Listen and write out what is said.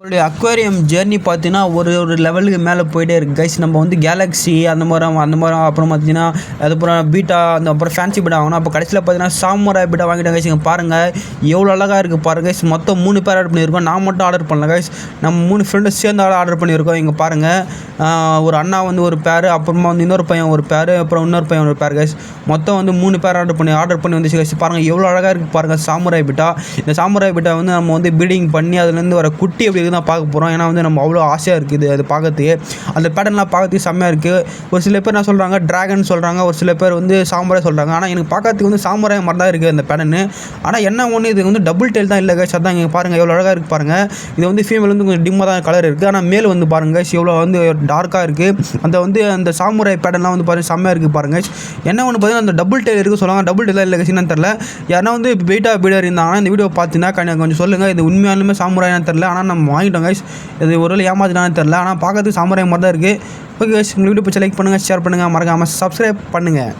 நம்மளுடைய aquarium journey பார்த்தீங்கன்னா ஒரு லெவலுக்கு மேலே போயிட்டே இருக்குது கைஸ். நம்ம வந்து கேலக்ஸி அந்த மாதிரி அப்புறம் பார்த்தீங்கன்னா அதுக்கப்புறம் பீட்டா அப்புறம் ஃபேன்சி பீட்டா வாங்கணும். அப்போ கடைசியில் பார்த்தீங்கன்னா சாமுராய் பீட்டா வாங்கிட்டேன் கைஸ். இங்கே பாருங்கள் எவ்வளோ அழகாக இருக்குது பாருங்கள் கைஸ். மொத்தம் 3 பேர் ஆர்டர் பண்ணியிருக்கோம். நான் மட்டும் ஆர்டர் பண்ணல கைஸ், நம்ம 3 ஃப்ரெண்டு சேர்ந்து ஆர்டர் பண்ணியிருக்கோம். இங்கே பாருங்கள் ஒரு அண்ணா வந்து ஒரு பேர், அப்புறமா வந்து இன்னொரு பையன் ஒரு பேர், அப்புறம் இன்னொரு பையன் ஒரு பேர் கைஸ். மொத்தம் வந்து 3 பேர் ஆர்டர் பண்ணி வந்துச்சு கைஸ். பாருங்கள் எவ்வளோ அழகாக இருக்குது பாருங்கள் சாமுராய் பீட்டா. இந்த சாமுராய் பீட்டா வந்து நம்ம வந்து பீடிங் பண்ணி அதுலேருந்து வர குட்டி எப்படி தான் பார்க்க போகிறோம். ஏன்னா வந்து நம்ம அவ்வளோ ஆசையாக இருக்குது அது பார்க்கறதுக்கு. அந்த பேட்டர்ன்லாம் பார்க்கறதுக்கு செம்மையாக இருக்குது. ஒரு சில பேர் என்ன சொல்கிறாங்க ட்ராகன் சொல்கிறாங்க, ஒரு சில பேர் வந்து சாமுராய் சொல்கிறாங்க. ஆனால் எனக்கு பார்க்கறதுக்கு வந்து சாமுராய் மாதிரி தான் இருக்குது அந்த பேட்டர்னு. ஆனால் என்ன ஒன்று இது வந்து டபுள் டெயில் தான் இல்லை கைஸ். அதான் இங்கே பாருங்கள் எவ்வளோ அழகாக இருக்குது பாருங்கள். இது வந்து ஃபீமேல் வந்து கொஞ்சம் டிம்மாக தான் கலர் இருக்குது. ஆனால் மேல் வந்து பாருங்கள் கைஸ் எவ்வளோ வந்து டார்க்காக இருக்குது. அந்த சாமுராய் பேட்டர்ன்லாம் வந்து பாருங்கள் செம்மையாக இருக்குது பாருங்கள். என்ன ஒன்று பார்த்தீங்கன்னா அந்த டபுள் டெயில் இருக்குது சொல்லுவாங்க. டபுள் டெயில் இல்லை கைஸ் என்னன்னு தெரில. யாருன்னா வந்து பீட்டா பீடர் இருந்தாங்கன்னா இந்த வீடியோ பார்த்தீங்கன்னா கொஞ்சம் சொல்லுங்கள் இது உண்மையாலுமே சாமுராய்னு தெரில. ஆனால் நம்ம வாங்கிட்டோம் கைஸ். இது ஒரு ஏமாத்தினான்னு தெரில. ஆனால் பார்க்கறதுக்கு சாமுராய் மாதிரி தான் இருக்குது. ஓகே கைஸ், உங்களுக்கு வீடியோ பிடிச்ச லைக் பண்ணுங்கள், ஷேர் பண்ணுங்கள், மறக்காமல் சப்ஸ்கிரைப் பண்ணுங்கள்.